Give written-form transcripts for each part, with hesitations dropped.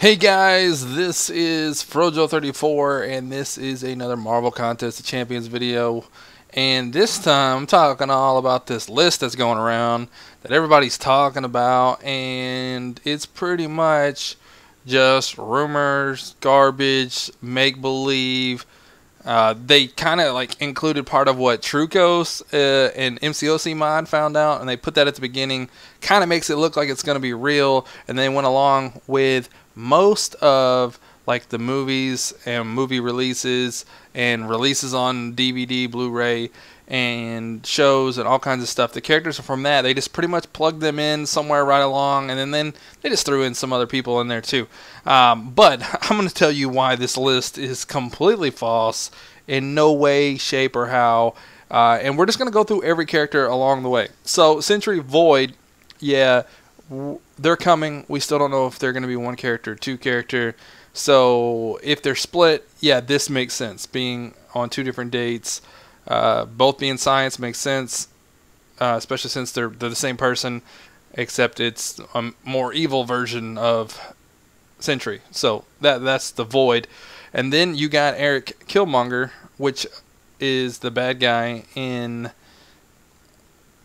Hey guys, this is Frojo34 and this is another Marvel Contest of Champions video. And this time I'm talking all about this list that's going around that everybody's talking about, and it's pretty much just rumors, garbage, make-believe. They kind of like included part of what Trucos and MCOC mod found out, and they put that at the beginning. Kind of makes it look like it's going to be real, and they went along with most of like the movies and movie releases and releases on DVD, Blu-ray, and shows and all kinds of stuff. The characters are from that. They just pretty much plugged them in somewhere right along, and then they just threw in some other people in there too. But I'm going to tell you why this list is completely false in no way, shape, or how. And we're just going to go through every character along the way. So Sentry Void, yeah, they're coming. We still don't know if they're going to be one character or two character. So if they're split, yeah, this makes sense. Being on two different dates, both being science makes sense, especially since they're the same person, except it's a more evil version of Sentry. So that's the Void. And then you got Eric Killmonger, which is the bad guy in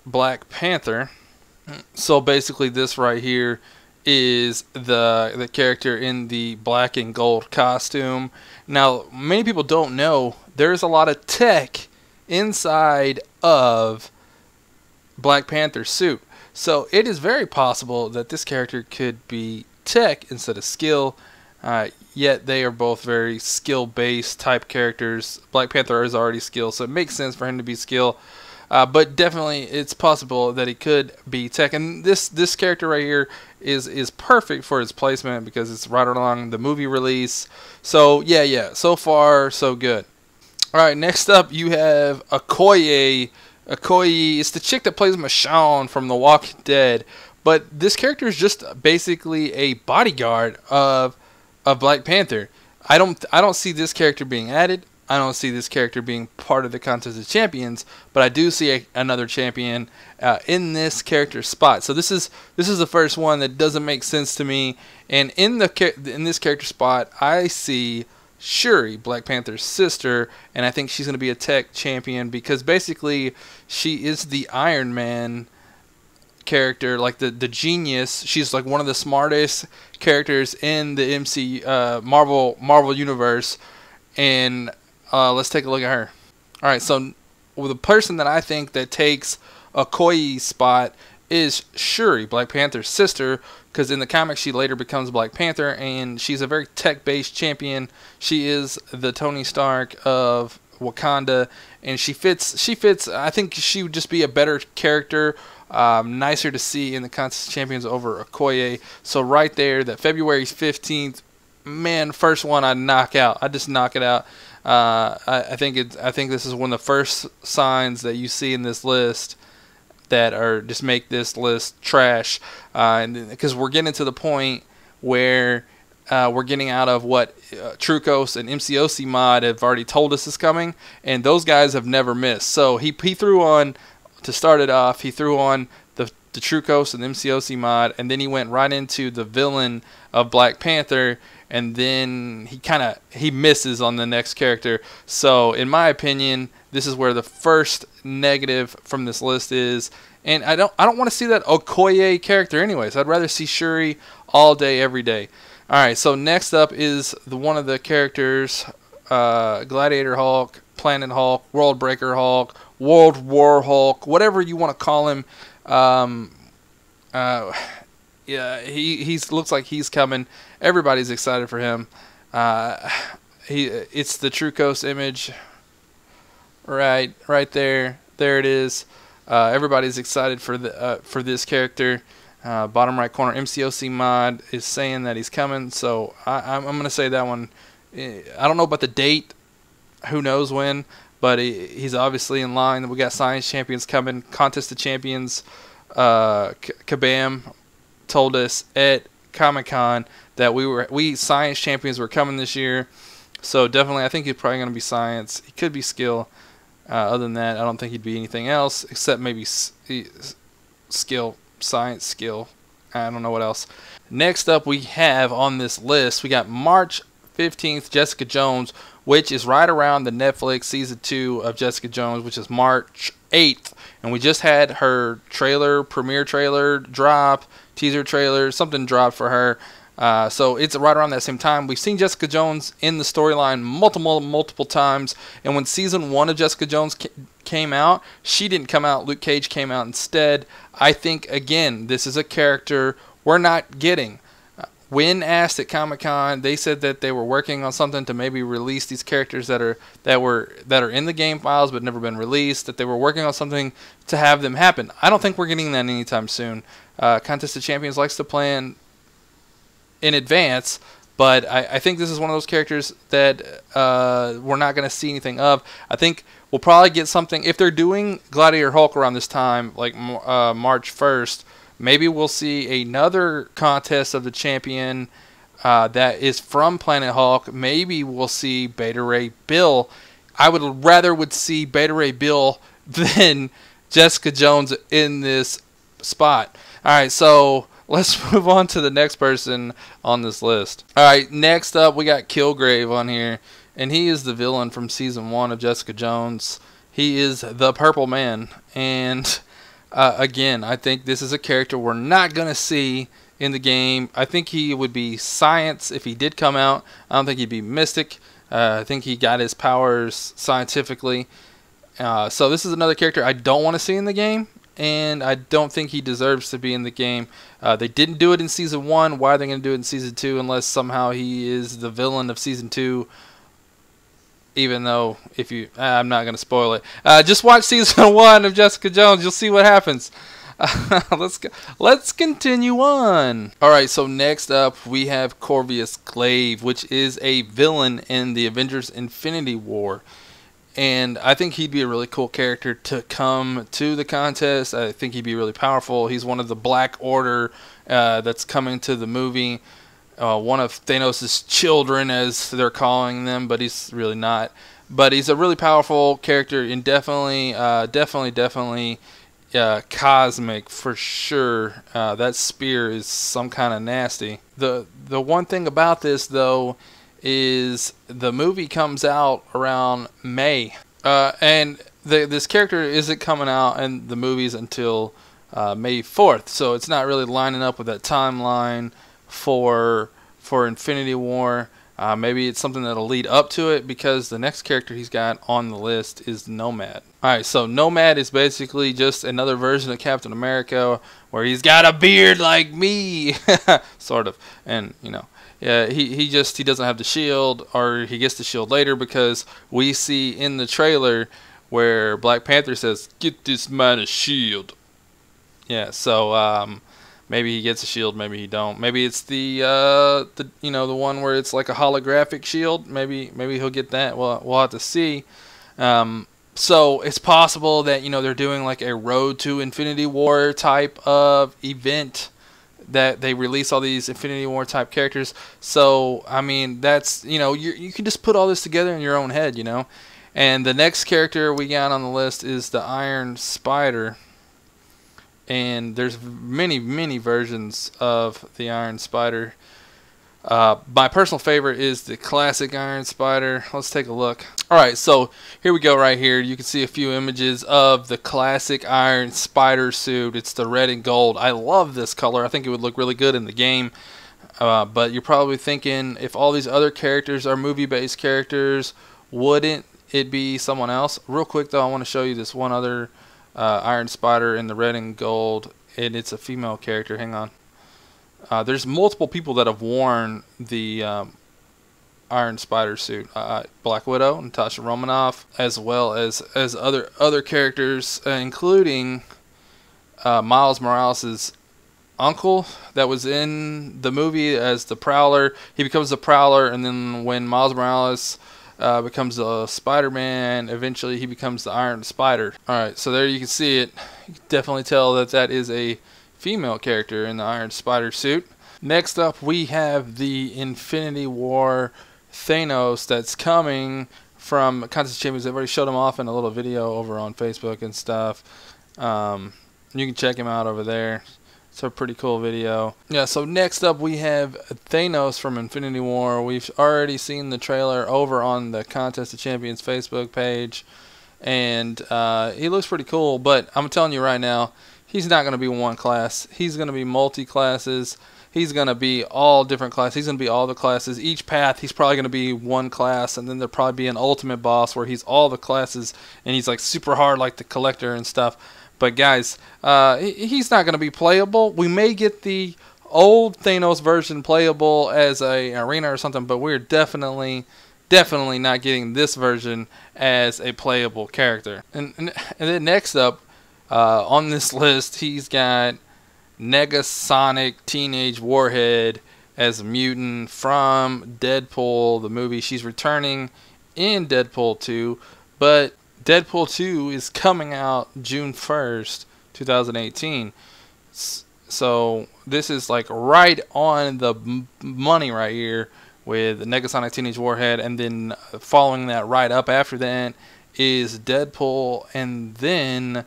Black Panther. So basically this right here is the character in the black and gold costume. Now, many people don't know there's a lot of tech inside of Black Panther's suit. So it is very possible that this character could be tech instead of skill. Yet they are both very skill-based type characters. Black Panther is already skill, so it makes sense for him to be skill. But definitely, it's possible that he could be tech. And this character right here is perfect for his placement because it's right along the movie release. So yeah. So far, so good. All right, next up you have Okoye. Okoye is the chick that plays Michonne from The Walking Dead. But this character is just basically a bodyguard of Black Panther. I don't see this character being added. I don't see this character being part of the Contest of Champions, but I do see another champion in this character spot. So this is the first one that doesn't make sense to me. And in this character spot, I see Shuri, Black Panther's sister, and I think she's going to be a tech champion because basically she is the Iron Man character, like the genius. She's like one of the smartest characters in the Marvel universe, and let's take a look at her. All right, so the person that I think that takes Okoye's spot is Shuri, Black Panther's sister, because in the comics she later becomes Black Panther, and she's a very tech-based champion. She is the Tony Stark of Wakanda, and she fits. I think she would just be a better character, nicer to see in the Contest of Champions over Okoye. So right there, that February 15th, man, first one I knock out. I just knock it out. I think this is one of the first signs that you see in this list that are just make this list trash, and because we're getting to the point where we're getting out of what Trucos and MCOC mod have already told us is coming, and those guys have never missed. So he threw on, to start it off, he threw on the Trucos and MCOC mod, and then he went right into the villain of Black Panther, and then he misses on the next character. So in my opinion, this is where the first negative from this list is, and I don't want to see that Okoye character anyways. I'd rather see Shuri all day, every day. All right, so next up is one of the characters, Gladiator Hulk, Planet Hulk, World Breaker Hulk, World War Hulk, whatever you want to call him. Yeah, he looks like he's coming. Everybody's excited for him. It's the Trucos image, right there. There it is. Everybody's excited for this character. Bottom right corner, MCOC mod is saying that he's coming. So I'm gonna say that one. I don't know about the date. Who knows when? But he's obviously in line. We got Science Champions coming. Contest of Champions. Kabam told us at Comic-Con that we Science Champions were coming this year. So definitely, I think he's probably going to be Science. He could be Skill. Other than that, I don't think he'd be anything else except maybe Skill, Science, Skill. I don't know what else. Next up we have on this list, we got March 15th, Jessica Jones, which is right around the Netflix season 2 of Jessica Jones, which is March 8th. And we just had her premiere trailer drop, teaser trailer, something dropped for her. So it's right around that same time. We've seen Jessica Jones in the storyline multiple times. And when season 1 of Jessica Jones came out, she didn't come out. Luke Cage came out instead. I think, again, this is a character we're not getting. When asked at Comic-Con, they said that they were working on something to maybe release these characters that are in the game files but never been released. That they were working on something to have them happen. I don't think we're getting that anytime soon. Contest of Champions likes to plan in advance, but I think this is one of those characters that we're not going to see anything of. I think we'll probably get something if they're doing Gladiator Hulk around this time, like March 1st. Maybe we'll see another contest of the champion that is from Planet Hulk. Maybe we'll see Beta Ray Bill. I would see Beta Ray Bill than Jessica Jones in this spot. All right, so let's move on to the next person on this list. All right, next up we got Kilgrave on here, and he is the villain from season 1 of Jessica Jones. He is the Purple Man, and again, I think this is a character we're not going to see in the game. I think he would be Science if he did come out. I don't think he'd be Mystic. I think he got his powers scientifically. So this is another character I don't want to see in the game, and I don't think he deserves to be in the game. They didn't do it in Season 1. Why are they going to do it in Season 2 unless somehow he is the villain of Season 2? Even though, if you, I'm not going to spoil it. Just watch season 1 of Jessica Jones. You'll see what happens. Let's continue on. All right. So next up, we have Corvus Glaive, which is a villain in the Avengers: Infinity War, and I think he'd be a really cool character to come to the contest. I think he'd be really powerful. He's one of the Black Order that's coming to the movie. One of Thanos' children, as they're calling them, but he's really not. But he's a really powerful character, and definitely cosmic for sure. That spear is some kind of nasty. The one thing about this though is the movie comes out around May, and this character isn't coming out in the movies until May 4th, so it's not really lining up with that timeline for Infinity War. Maybe it's something that'll lead up to it, because the next character he's got on the list is Nomad. Alright, so Nomad is basically just another version of Captain America where he's got a beard like me, sort of. And, you know, yeah, he doesn't have the shield, or he gets the shield later, because we see in the trailer where Black Panther says, "Get this man a shield." Yeah, so maybe he gets a shield, maybe he don't. Maybe it's the one where it's like a holographic shield. Maybe he'll get that. We'll have to see. So it's possible that they're doing like a Road to Infinity War type of event, that they release all these Infinity War type characters. So I mean, that's you can just put all this together in your own head, And the next character we got on the list is the Iron Spider. And there's many versions of the Iron Spider. My personal favorite is the classic Iron Spider. Let's take a look. Alright, so here we go right here. You can see a few images of the classic Iron Spider suit. It's the red and gold. I love this color. I think it would look really good in the game. But you're probably thinking, if all these other characters are movie-based characters, wouldn't it be someone else? Real quick though, I want to show you this one other Iron Spider in the red and gold, and it's a female character. Hang on. There's multiple people that have worn the Iron Spider suit. Black Widow, Natasha Romanoff, as well as other characters, including Miles Morales' uncle that was in the movie as the Prowler. He becomes the Prowler, and then when Miles Morales becomes a Spider-Man, eventually he becomes the Iron Spider. Alright, so there you can see it. You can definitely tell that that is a female character in the Iron Spider suit. Next up, we have the Infinity War Thanos that's coming from Contest of Champions. They've already showed him off in a little video over on Facebook and stuff. You can check him out over there. It's a pretty cool video. Yeah, so next up we have Thanos from Infinity War. We've already seen the trailer over on the Contest of Champions Facebook page, and he looks pretty cool, but I'm telling you right now, he's not going to be one class. He's going to be multi-classes. He's going to be all different classes. He's going to be all the classes. Each path, he's probably going to be one class, and then there'll probably be an ultimate boss where he's all the classes, and he's like super hard like the Collector and stuff. But guys, he's not going to be playable. We may get the old Thanos version playable as an arena or something, but we're definitely not getting this version as a playable character. And then next up on this list, he's got Negasonic Teenage Warhead as a mutant from Deadpool, the movie. She's returning in Deadpool 2, but Deadpool 2 is coming out June 1st, 2018. So this is like right on the money right here with Negasonic Teenage Warhead, and then following that right up after that is Deadpool, and then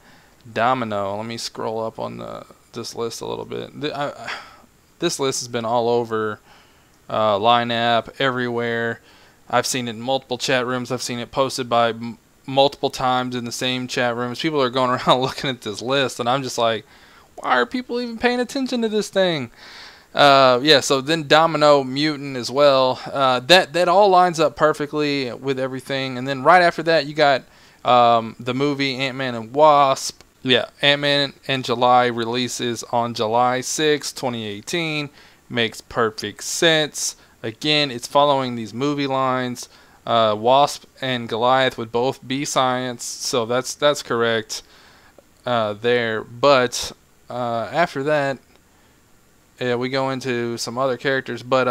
Domino. Let me scroll up on this list a little bit. This list has been all over Line App, everywhere. I've seen it in multiple chat rooms. I've seen it posted by multiple times in the same chat rooms. People are going around looking at this list, and I'm just like, why are people even paying attention to this thing? Yeah, so then Domino, Mutant as well. That all lines up perfectly with everything. And then right after that, you got the movie Ant-Man and Wasp. Yeah, Ant-Man and July releases on July 6, 2018. Makes perfect sense. Again, it's following these movie lines. Wasp and Goliath would both be science, so that's correct there. But after that, yeah, we go into some other characters. But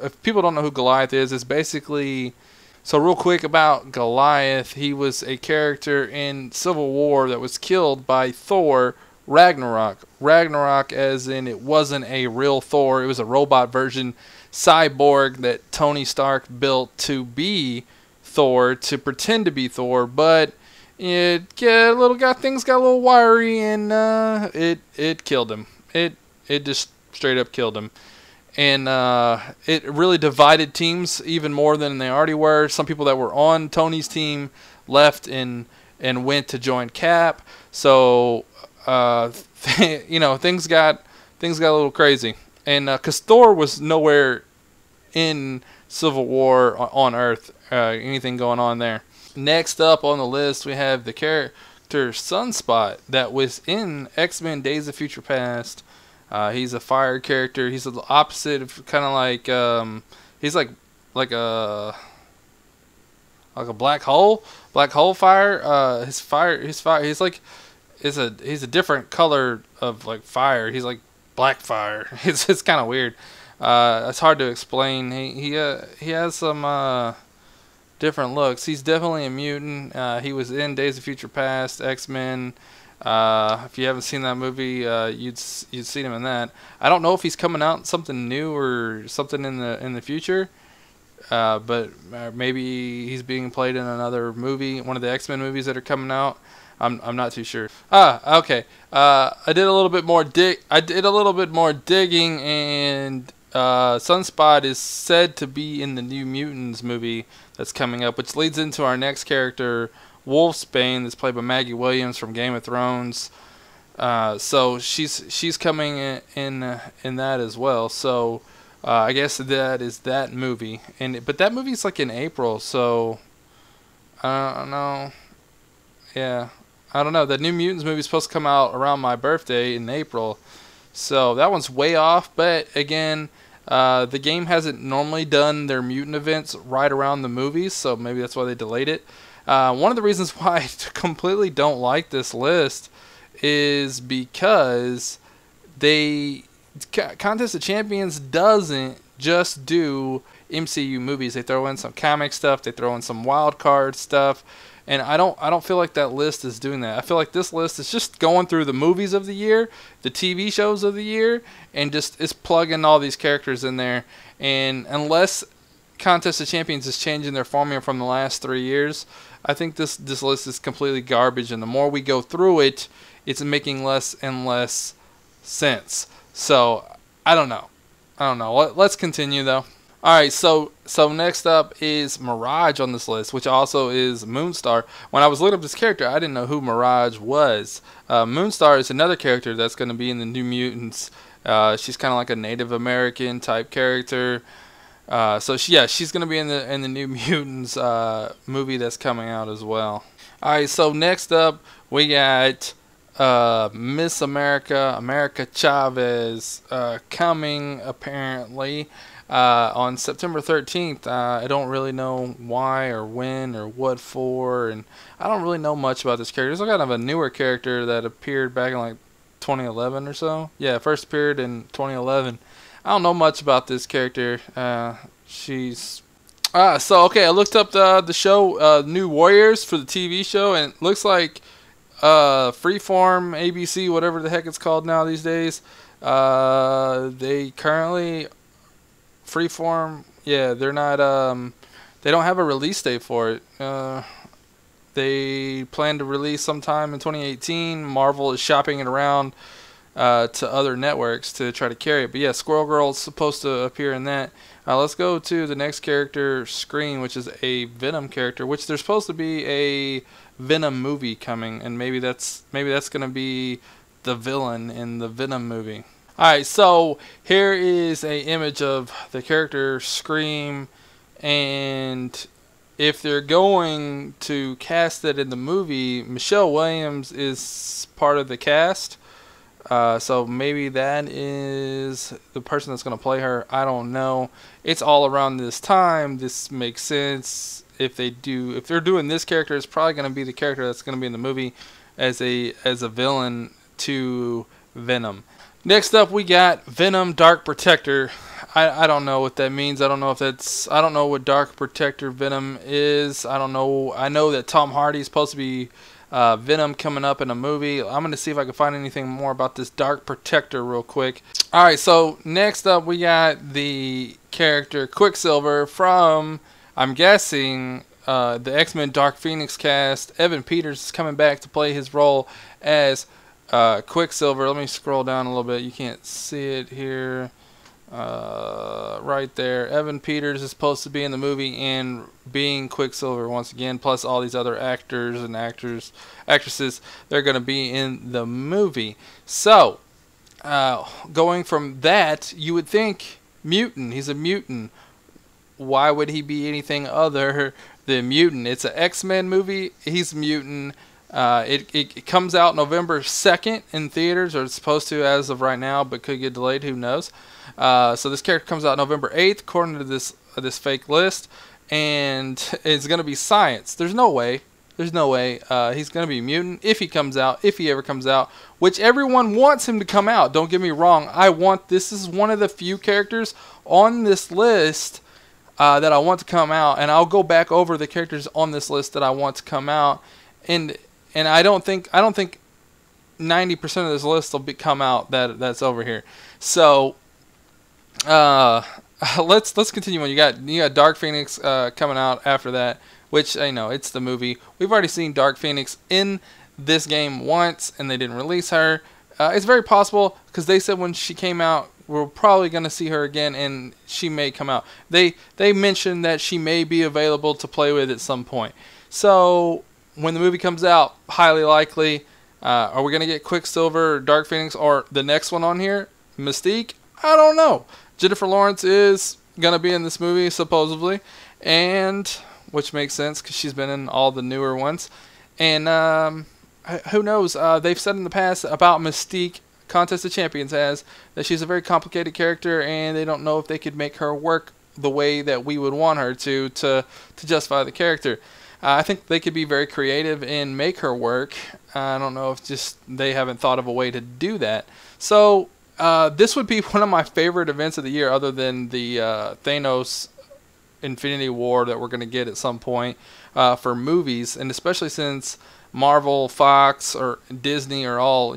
if people don't know who Goliath is, it's basically... So real quick about Goliath, he was a character in Civil War that was killed by Thor Ragnarok. Ragnarok as in it wasn't a real Thor, it was a robot version cyborg that Tony Stark built to be Thor, to pretend to be Thor, but things got a little wiry, and it killed him. It just straight up killed him. And it really divided teams even more than they already were. Some people that were on Tony's team left and went to join Cap. So things got a little crazy. And because Thor was nowhere in Civil War on Earth, anything going on there. Next up on the list, we have the character Sunspot that was in X-Men Days of Future Past. He's a fire character. He's the opposite of kind of like he's like a black hole fire. His fire. He's a different color of like fire. He's like black fire. It's kind of weird. It's hard to explain. He has some different looks. He's definitely a mutant. He was in Days of Future Past, X-Men. If you haven't seen that movie, you'd seen him in that. I don't know if he's coming out something new or something in the future, but maybe he's being played in another movie, one of the X-Men movies that are coming out. I'm not too sure. Okay. I did a little bit more digging, and Sunspot is said to be in the New Mutants movie that's coming up, which leads into our next character, Wolfsbane, that's played by Maggie Williams from Game of Thrones. So she's coming in that as well. So I guess that is that movie, but that movie's like in April. So I don't know. Yeah, I don't know. The New Mutants movie is supposed to come out around my birthday in April, so that one's way off. But again, the game hasn't normally done their mutant events right around the movies, so maybe that's why they delayed it. One of the reasons why I completely don't like this list is because Contest of Champions doesn't just do MCU movies. They throw in some comic stuff, they throw in some wild card stuff, and I don't feel like that list is doing that. I feel like this list is just going through the movies of the year, the TV shows of the year, and just is plugging all these characters in there. And unless Contest of Champions is changing their formula from the last 3 years, I think this list is completely garbage, and the more we go through it, it's making less and less sense. So I don't know. Let's continue though. All right, so next up is Mirage on this list, which also is Moonstar. When I was looking up this character, I didn't know who Mirage was. Moonstar is another character that's going to be in the New Mutants. She's kind of like a Native American type character. She's going to be in the New Mutants movie that's coming out as well. All right, so next up we got Miss America Chavez coming apparently on September 13th. I don't really know why or when or what for, and I don't really know much about this character. It's kind of a newer character that appeared back in like 2011 or so. Yeah, first appeared in 2011. I don't know much about this character. She's okay. I looked up the show New Warriors for the TV show, and it looks like Freeform, ABC, whatever the heck it's called now these days. They currently Freeform, yeah, they're not. They don't have a release date for it. They plan to release sometime in 2018. Marvel is shopping it around to other networks to try to carry it. But yeah, Squirrel Girl's supposed to appear in that. Let's go to the next character, Scream, which is a Venom character, which there's supposed to be a Venom movie coming, and maybe that's going to be the villain in the Venom movie. Alright, so here is a image of the character Scream, and if they're going to cast it in the movie, Michelle Williams is part of the cast. So maybe that is the person that's going to play her. I don't know. It's all around this time. This makes sense. If they're doing this character, it's probably going to be the character that's going to be in the movie as a villain to Venom. Next up, we got Venom Dark Protector. I don't know what that means. I don't know what Dark Protector Venom is. I don't know. I know that Tom Hardy is supposed to be Venom coming up in a movie. I'm going to see if I can find anything more about this Dark Protector real quick. Alright, so next up we got the character Quicksilver from, I'm guessing, the X-Men Dark Phoenix cast. Evan Peters is coming back to play his role as Quicksilver. Let me scroll down a little bit. You can't see it here. Right there. Evan Peters is supposed to be in the movie and being Quicksilver once again, plus all these other actors and actresses. They're going to be in the movie. So, going from that, you would think mutant. He's a mutant. Why would he be anything other than mutant? It's an X-Men movie. He's mutant. It comes out November 2nd in theaters, or it's supposed to as of right now, but could get delayed. Who knows? So this character comes out November 8th, according to this fake list, and it's going to be science. There's no way. He's going to be a mutant if he comes out, if he ever comes out, which everyone wants him to come out. Don't get me wrong. This is one of the few characters on this list that I want to come out, and I'll go back over the characters on this list that I want to come out, and I don't think 90% of this list will come out that's over here. So let's continue on. You got Dark Phoenix coming out after that, which I know it's the movie. We've already seen Dark Phoenix in this game once, and they didn't release her. It's very possible because they said when she came out, we're probably going to see her again, and she may come out. They mentioned that she may be available to play with at some point. So when the movie comes out, highly likely, are we going to get Quicksilver, or Dark Phoenix, or the next one on here, Mystique? I don't know. Jennifer Lawrence is going to be in this movie, supposedly, and which makes sense because she's been in all the newer ones. And who knows? They've said in the past about Mystique, Contest of Champions has, that she's a very complicated character, and they don't know if they could make her work the way that we would want her to justify the character. I think they could be very creative and make her work. I don't know if just they haven't thought of a way to do that. So this would be one of my favorite events of the year, other than the Thanos Infinity War that we're going to get at some point for movies, and especially since Marvel, Fox, or Disney are all,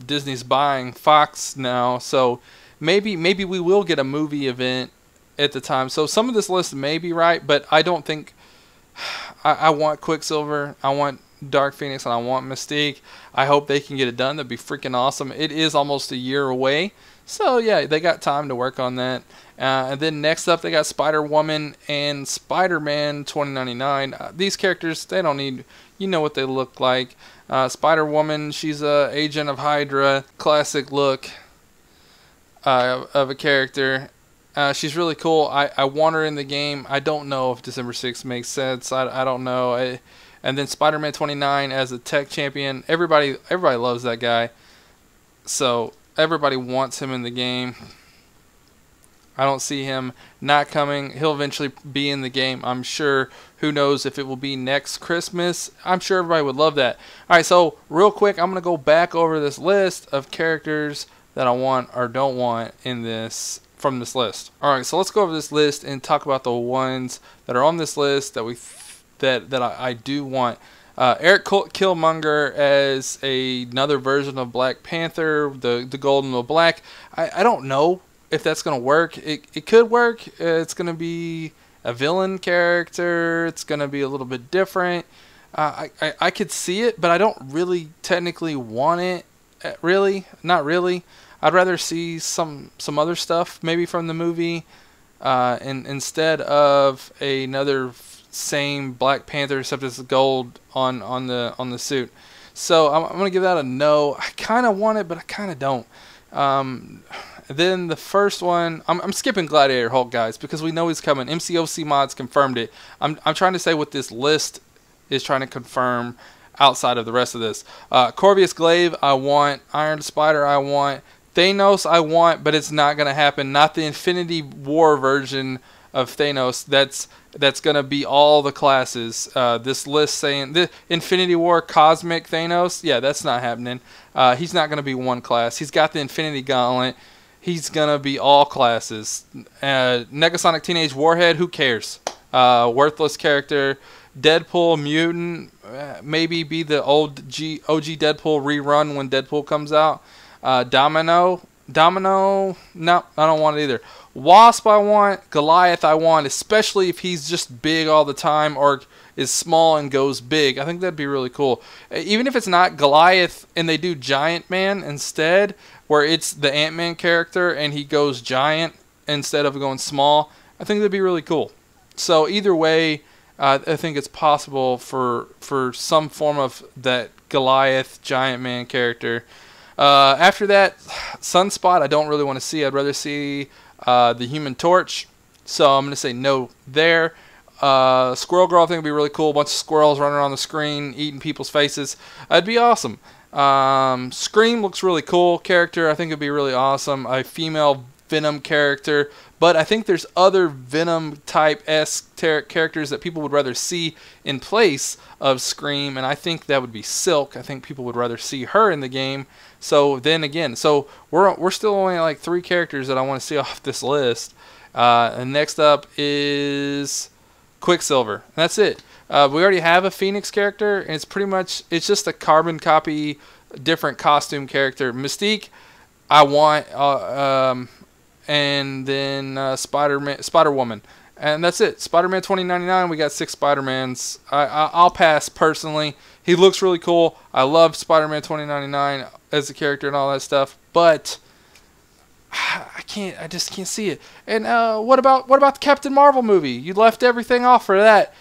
Disney's buying Fox now, so maybe we will get a movie event at the time. So some of this list may be right, but I don't think I want Quicksilver. I want Dark Phoenix and I want Mystique. I hope they can get it done. That'd be freaking awesome. It is almost a year away. So, yeah, they got time to work on that. And then next up, they got Spider-Woman and Spider-Man 2099. These characters, they don't need... You know what they look like. Spider-Woman, she's a agent of Hydra. Classic look of a character. She's really cool. I want her in the game. I don't know if December 6th makes sense. I don't know. And then Spider-Man 29 as a tech champion. Everybody loves that guy. So everybody wants him in the game. I don't see him not coming. He'll eventually be in the game, I'm sure. Who knows if it will be next Christmas. I'm sure everybody would love that. Alright, so real quick, I'm going to go back over this list of characters that I want or don't want in this from this list. Alright, so let's go over this list and talk about the ones that are on this list that I do want. Eric Killmonger as another version of Black Panther, the gold and the black. I don't know if that's going to work. It could work. It's going to be a villain character. It's going to be a little bit different. I could see it, but I don't really technically want it. Really? Not really. I'd rather see some other stuff maybe from the movie and instead of another same Black Panther except it's gold on the suit. So I'm going to give that a no. I kind of want it, but I kind of don't. Then the first one, I'm skipping Gladiator Hulk, guys, because we know he's coming. MCOC Mods confirmed it. I'm trying to say what this list is trying to confirm outside of the rest of this. Corvus Glaive, I want. Iron Spider, I want. Thanos, I want, but it's not going to happen. Not the Infinity War version of Thanos. That's going to be all the classes. This list saying the Infinity War Cosmic Thanos, yeah, that's not happening. He's not going to be one class. He's got the Infinity Gauntlet. He's going to be all classes. Negasonic Teenage Warhead, who cares? Worthless character. Deadpool Mutant, maybe be the OG Deadpool rerun when Deadpool comes out. Domino, no, I don't want it either. Wasp I want. Goliath I want, especially if he's just big all the time or is small and goes big. I think that'd be really cool. Even if it's not Goliath and they do Giant Man instead, where it's the Ant-Man character and he goes giant instead of going small, I think that'd be really cool. So either way, I think it's possible for some form of that Goliath Giant Man character. After that, Sunspot I don't really want to see. I'd rather see the Human Torch. So I'm going to say no there. Squirrel Girl I think would be really cool. A bunch of squirrels running around the screen, eating people's faces. That'd be awesome. Scream looks really cool. Character I think would be really awesome. A female Venom character. But I think there's other Venom type-esque characters that people would rather see in place of Scream, and I think that would be Silk. I think people would rather see her in the game. So then again, so we're still only like 3 characters that I want to see off this list. And next up is Quicksilver. And that's it. We already have a Phoenix character, and it's just a carbon copy, different costume character. Mystique, I want. And then Spider-Woman. And that's it. Spider-Man 2099, we got 6 Spider-Mans. I'll pass personally. He looks really cool. I love Spider-Man 2099 as a character and all that stuff. But I just can't see it. And what about the Captain Marvel movie? You left everything off for that.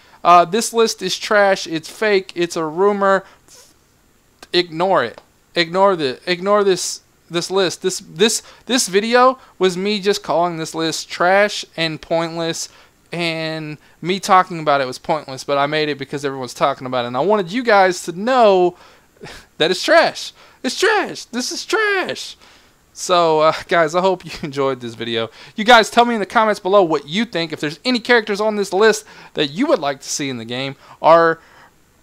This list is trash. It's fake. It's a rumor. Ignore it. Ignore this list. This video was me just calling this list trash and pointless, and me talking about it was pointless, but I made it because everyone's talking about it, and I wanted you guys to know that it's trash. It's trash. This is trash. So, guys, I hope you enjoyed this video. You guys tell me in the comments below what you think, if there's any characters on this list that you would like to see in the game, or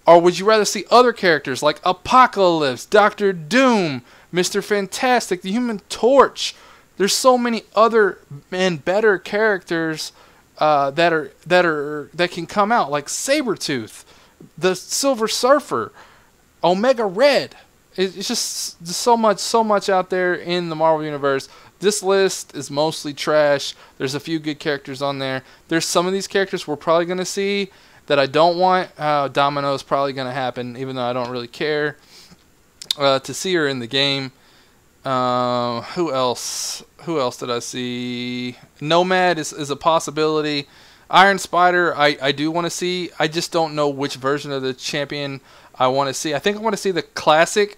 would you rather see other characters like Apocalypse, Doctor Doom, Mr. Fantastic, the Human Torch. There's so many other and better characters that can come out, like Sabretooth, the Silver Surfer, Omega Red. It's just so much out there in the Marvel Universe. This list is mostly trash. There's a few good characters on there. There's some of these characters we're probably going to see, that I don't want. Domino's probably going to happen, even though I don't really care to see her in the game. Who else? Who else did I see? Nomad is a possibility. Iron Spider, I do want to see. I just don't know which version of the champion I want to see. I think I want to see the classic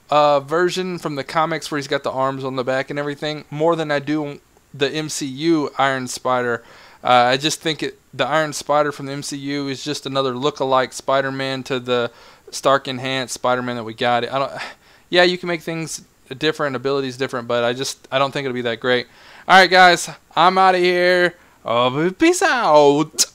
version from the comics where he's got the arms on the back and everything, more than I do the MCU Iron Spider. I just think the Iron Spider from the MCU is just another look-alike Spider-Man to the Stark enhanced Spider-Man that we got. Yeah, you can make things different, abilities different, but I don't think it'll be that great. All right, guys, I'm out of here. Peace out.